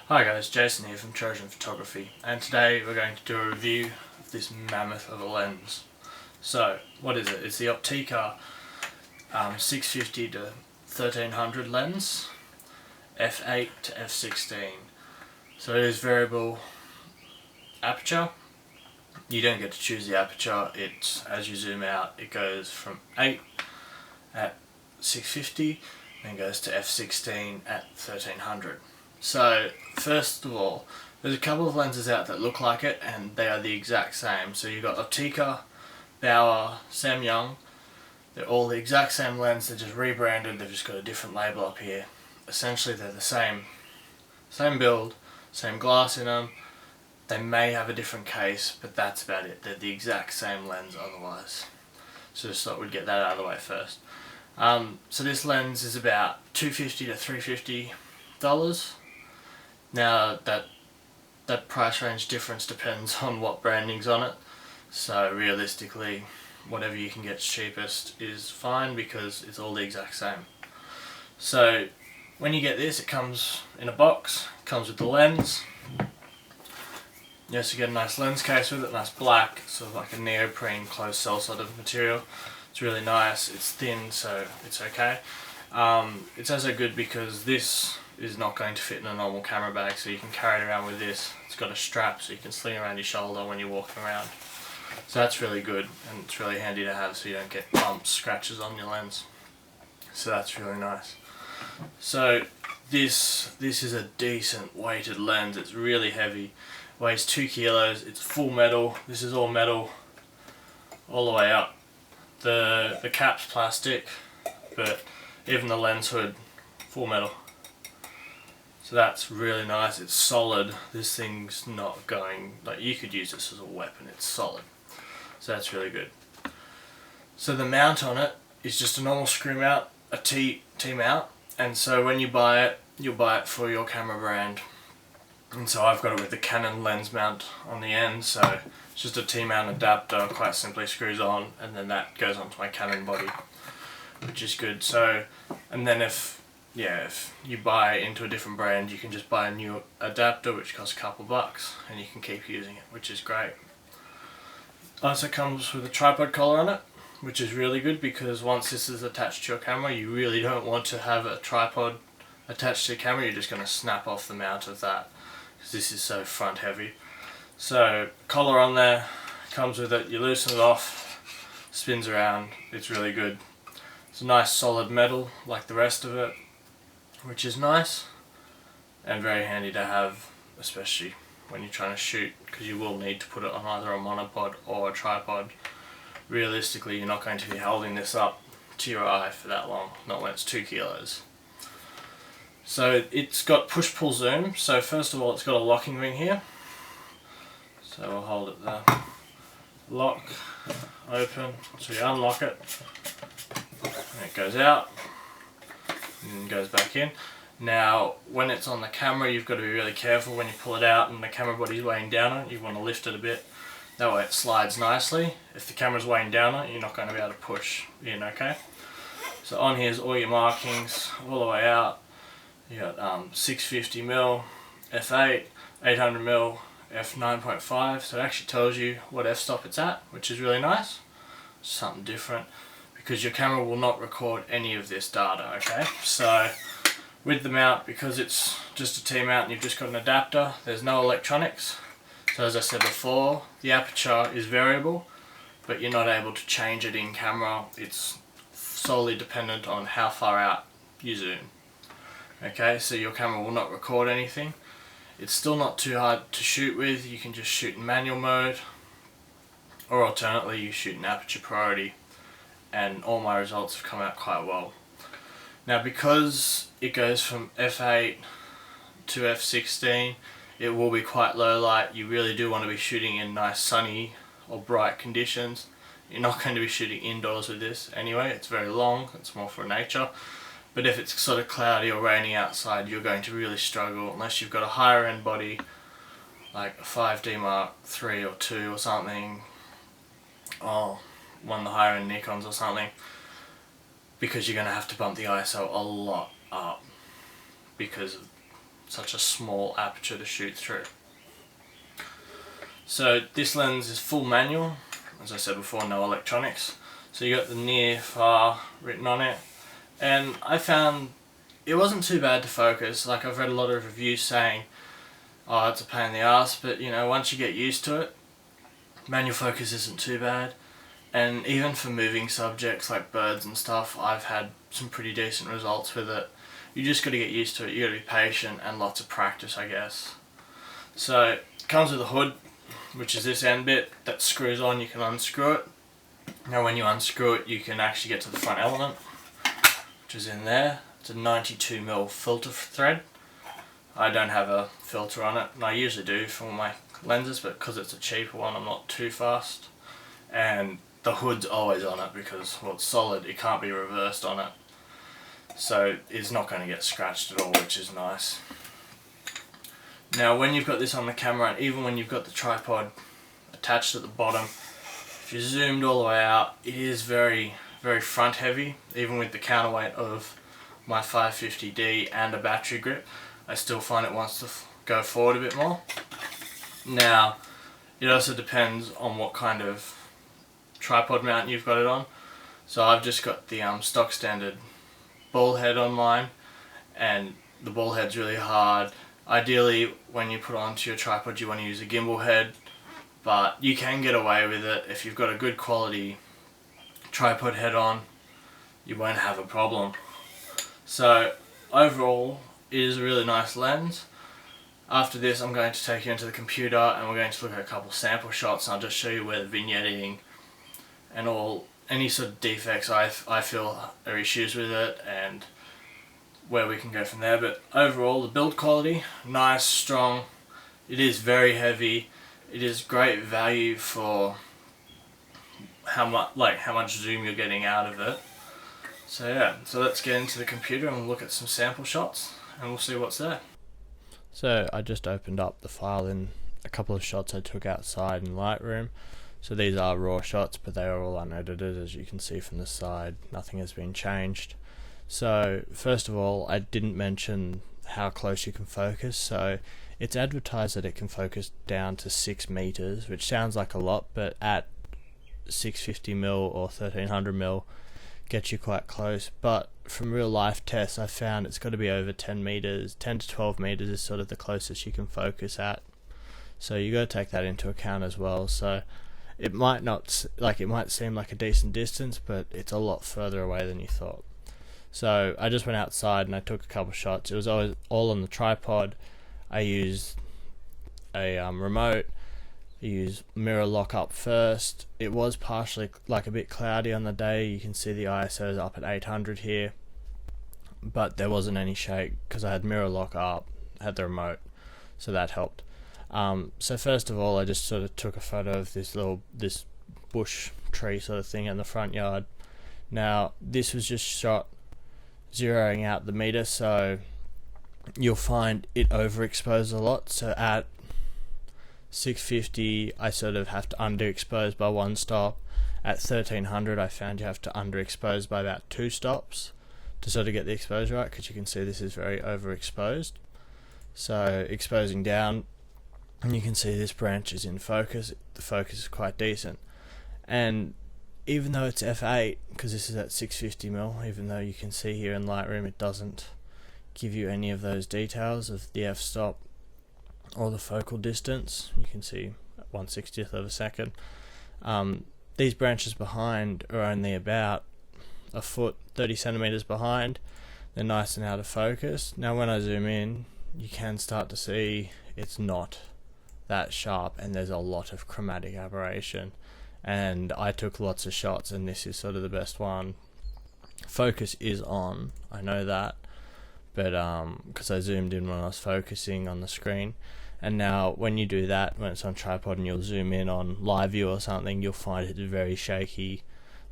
Hi guys, Jason here from Trojan Photography, and today we're going to do a review of this mammoth of a lens. So, what is it? It's the Opteka 650 to 1300 lens, f8 to f16. So it is variable aperture. You don't get to choose the aperture. It's, as you zoom out, it goes from 8 at 650 and goes to f16 at 1300. So first of all, there's a couple of lenses out that look like it and they are the exact same. So you've got Opteka, Bauer, Samyang. They're all the exact same lens, they're just rebranded, they've just got a different label up here. Essentially they're the same build, same glass in them. They may have a different case, but that's about it. They're the exact same lens otherwise. So just thought we'd get that out of the way first. So this lens is about $250 to $350. Now that price range difference depends on what branding's on it. So realistically, whatever you can get cheapest is fine because it's all the exact same. So when you get this, it comes in a box, comes with the lens. You also get a nice lens case with it, nice black, sort of like a neoprene closed cell sort of material. It's really nice, it's thin, so it's okay. It's also good because this is not going to fit in a normal camera bag, so you can carry it around with this. It's got a strap so you can sling around your shoulder when you're walking around. So that's really good, and it's really handy to have so you don't get bumps, scratches on your lens. So that's really nice. So this is a decent weighted lens. It's really heavy, weighs 2 kilos, it's full metal. This is all metal all the way up. The cap's plastic, but even the lens hood, full metal. So that's really nice, it's solid. This thing's not going, like, you could use this as a weapon, it's solid. So that's really good. So the mount on it is just a normal screw mount, a T mount, and so when you buy it, you'll buy it for your camera brand. And so I've got it with the Canon lens mount on the end, so it's just a T-mount adapter, quite simply screws on, and then that goes onto my Canon body, which is good. So, and then if you buy into a different brand, you can just buy a new adapter which costs a couple bucks and you can keep using it, which is great. Also comes with a tripod collar on it, which is really good because once this is attached to your camera, you really don't want to have a tripod attached to your camera. You're just going to snap off the mount of that because this is so front heavy. So collar on there, comes with it, you loosen it off, spins around, it's really good. It's a nice solid metal like the rest of it, which is nice and very handy to have, especially when you're trying to shoot, because you will need to put it on either a monopod or a tripod. Realistically, you're not going to be holding this up to your eye for that long, not when it's 2 kilos. So it's got push-pull zoom. So first of all, it's got a locking ring here. So we'll hold it there. Lock, open, so you unlock it, and it goes out, and goes back in. Now, when it's on the camera, you've got to be really careful when you pull it out and the camera body's weighing down on it. You want to lift it a bit. That way it slides nicely. If the camera's weighing down on it, you're not going to be able to push in, okay? So on here's all your markings, all the way out. You got 650mm, f8, 800mm, f9.5. So it actually tells you what f-stop it's at, which is really nice. Something different, because your camera will not record any of this data, okay? So with the mount, because it's just a T-mount and you've just got an adapter, there's no electronics. So as I said before, the aperture is variable, but you're not able to change it in camera. It's solely dependent on how far out you zoom. Okay, so your camera will not record anything. It's still not too hard to shoot with. You can just shoot in manual mode, or alternately you shoot in aperture priority, and all my results have come out quite well. Now, because it goes from f8 to f16, it will be quite low light. You really do want to be shooting in nice sunny or bright conditions. You're not going to be shooting indoors with this anyway. It's very long, it's more for nature. But if it's sort of cloudy or rainy outside, you're going to really struggle unless you've got a higher end body like a 5D Mark III or II or something, or one of the higher end Nikons or something, because you're going to have to bump the ISO a lot up because of such a small aperture to shoot through. So this lens is full manual, as I said before, no electronics. So you got the near, far written on it, and I found it wasn't too bad to focus. Like, I've read a lot of reviews saying, oh, it's a pain in the ass, but you know, once you get used to it, manual focus isn't too bad. And even for moving subjects like birds and stuff, I've had some pretty decent results with it. You just got to get used to it, you got to be patient and lots of practice, I guess. So it comes with a hood, which is this end bit that screws on. You can unscrew it. Now when you unscrew it, you can actually get to the front element, which is in there. It's a 92mm filter thread. I don't have a filter on it, and I usually do for my lenses, but because it's a cheaper one, I'm not too fast. And the hood's always on it because, well, it's solid, it can't be reversed on it. So it's not going to get scratched at all, which is nice. Now when you've got this on the camera, and even when you've got the tripod attached at the bottom, if you zoomed all the way out, it is very, very front heavy. Even with the counterweight of my 550D and a battery grip, I still find it wants to go forward a bit more. Now, it also depends on what kind of tripod mount you've got it on. So I've just got the stock standard ball head on mine, and the ball head's really hard. Ideally, when you put it onto your tripod, you want to use a gimbal head, but you can get away with it. If you've got a good quality tripod head on, you won't have a problem. So overall, it is a really nice lens. After this, I'm going to take you into the computer and we're going to look at a couple sample shots, and I'll just show you where the vignetting and any sort of defects I feel are issues with it, and where we can go from there. But overall, the build quality, nice, strong. It is very heavy. It is great value for how much zoom you're getting out of it. So yeah, so let's get into the computer and look at some sample shots, and we'll see what's there. So I just opened up the file in a couple of shots I took outside in Lightroom. So these are raw shots, but they are all unedited, as you can see from the side. Nothing has been changed. So first of all, I didn't mention how close you can focus. So it's advertised that it can focus down to 6 meters, which sounds like a lot, but at 650mm or 1300mm gets you quite close. But from real life tests, I found it's got to be over 10 meters. 10 to 12 meters is sort of the closest you can focus at. So you got to take that into account as well. So it might seem like a decent distance, but it's a lot further away than you thought. So I just went outside and I took a couple shots. It was always all on the tripod. I used a remote. I used mirror lock up first. It was partially a bit cloudy on the day. You can see the ISO is up at 800 here, but there wasn't any shake because I had mirror lock up, had the remote, so that helped. So first of all, I just sort of took a photo of this bush tree sort of thing in the front yard. Now this was just shot zeroing out the meter, so you'll find it overexposed a lot. So at 650 I sort of have to underexpose by 1 stop. At 1300 I found you have to underexpose by about 2 stops to sort of get the exposure right, because you can see this is very overexposed. So exposing down, and you can see this branch is in focus. The focus is quite decent, and even though it's f8, because this is at 650mm, even though you can see here in Lightroom it doesn't give you any of those details of the f-stop or the focal distance. You can see 1/60th of a second. These branches behind are only about a foot, 30 centimeters behind. They're nice and out of focus. Now when I zoom in, you can start to see it's not that sharp, and there's a lot of chromatic aberration. And I took lots of shots, and this is sort of the best one. Focus is on, I know that, but because I zoomed in when I was focusing on the screen. And now when you do that, when it's on tripod and you'll zoom in on live view or something, you'll find it very shaky.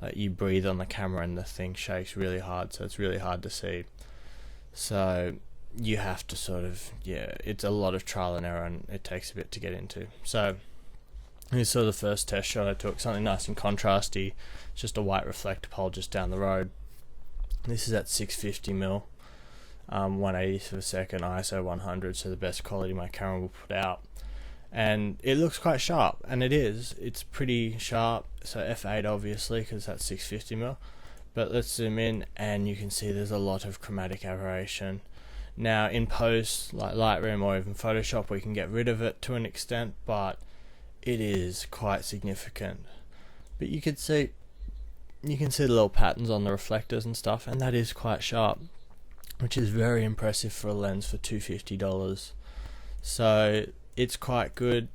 Like you breathe on the camera and the thing shakes really hard, so it's really hard to see. So you have to sort of, it's a lot of trial and error, and it takes a bit to get into. So here's sort of the first test shot I took, something nice and contrasty. It's just a white reflector pole just down the road. This is at 650mm. 180th of a second, ISO 100, so the best quality my camera will put out. And it looks quite sharp, and it's pretty sharp. So f8 obviously, because that's 650mm. But let's zoom in and you can see there's a lot of chromatic aberration. Now in post, like Lightroom or even Photoshop, we can get rid of it to an extent, but it is quite significant. But you can see the little patterns on the reflectors and stuff, and that is quite sharp, which is very impressive for a lens for $250. So it's quite good.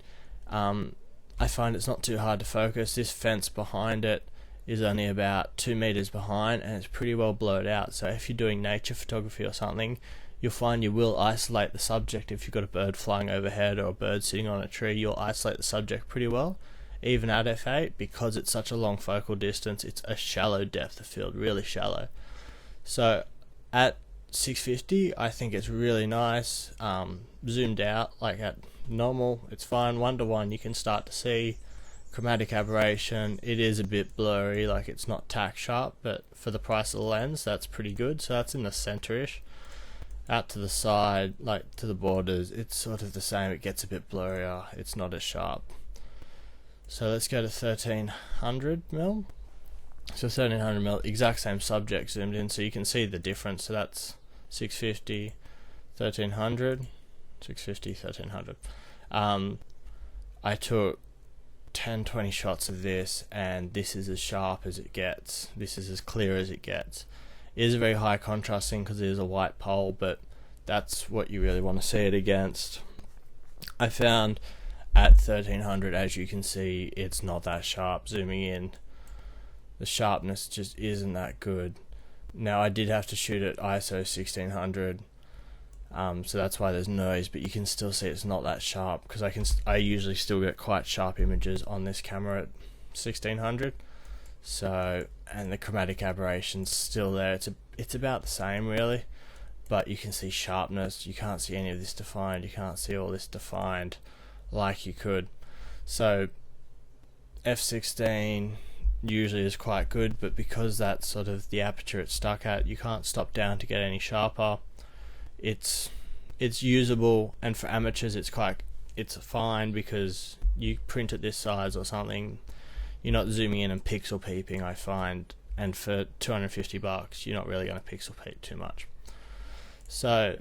I find it's not too hard to focus. This fence behind it is only about 2 meters behind, and it's pretty well blurred out. So if you're doing nature photography or something, you'll find you will isolate the subject. If you've got a bird flying overhead or a bird sitting on a tree, you'll isolate the subject pretty well, even at f8, because it's such a long focal distance. It's a shallow depth of field, really shallow. So at 650, I think it's really nice. Zoomed out, like at normal, it's fine. 1:1, you can start to see chromatic aberration. It is a bit blurry, like it's not tack sharp, but for the price of the lens, that's pretty good. So that's in the center-ish. Out to the side, like to the borders, it's sort of the same. It gets a bit blurrier. It's not as sharp. So let's go to 1300mm. So 1300mm, exact same subject zoomed in, so you can see the difference. So that's 650, 1300, 650, 1300. I took 10-20 shots of this, and this is as sharp as it gets. This is as clear as it gets. It is a very high contrast thing because it is a white pole, but that's what you really want to see it against. I found at 1300, as you can see, it's not that sharp. Zooming in, the sharpness just isn't that good. Now I did have to shoot at ISO 1600, so that's why there's noise, but you can still see it's not that sharp, because I usually still get quite sharp images on this camera at 1600. So, and the chromatic aberration's still there. It's about the same really, but you can see sharpness. You can't see any of this defined. You can't see all this defined like you could. So f16 usually is quite good, but because that's sort of the aperture it's stuck at, you can't stop down to get any sharper. It's usable, and for amateurs it's fine, because you print at this size or something, you're not zooming in and pixel peeping, I find, and for $250 you're not really going to pixel peep too much. So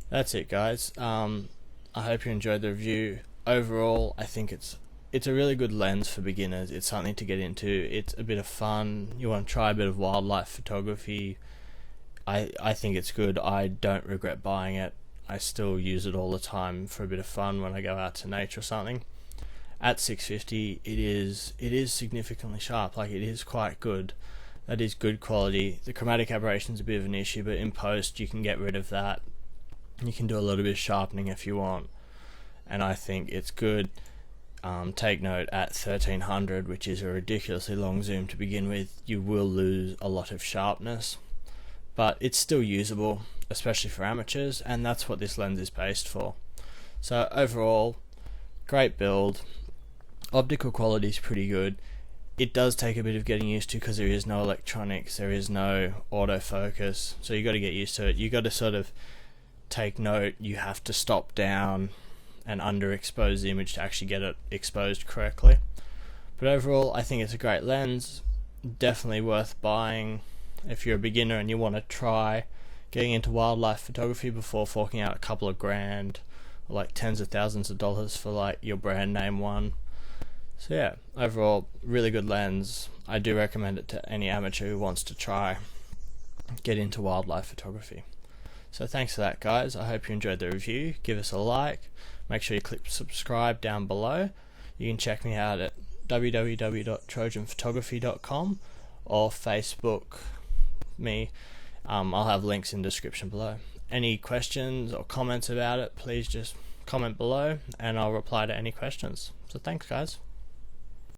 that's it, guys. I hope you enjoyed the review. Overall, I think it's a really good lens for beginners. It's something to get into. It's a bit of fun. You want to try a bit of wildlife photography, I think it's good. I don't regret buying it. I still use it all the time for a bit of fun when I go out to nature or something. At 650, it is significantly sharp. Like, it is quite good. That is good quality. The chromatic aberration is a bit of an issue, but in post you can get rid of that. You can do a little bit of sharpening if you want, and I think it's good. Take note, at 1300, which is a ridiculously long zoom to begin with, you will lose a lot of sharpness, but it's still usable, especially for amateurs, and that's what this lens is based for. So overall, great build. Optical quality is pretty good. It does take a bit of getting used to, because there is no electronics, there is no autofocus, so you got to get used to it. You got to sort of take note. You have to stop down and underexpose the image to actually get it exposed correctly. But overall, I think it's a great lens. Definitely worth buying if you're a beginner and you want to try getting into wildlife photography before forking out a couple of grand, or like tens of thousands of dollars for like your brand name one. So yeah, overall, really good lens. I do recommend it to any amateur who wants to try get into wildlife photography. So thanks for that, guys. I hope you enjoyed the review. Give us a like. Make sure you click subscribe down below. You can check me out at www.trojanphotography.com or Facebook me. I'll have links in the description below. Any questions or comments about it, please just comment below and I'll reply to any questions. So thanks, guys.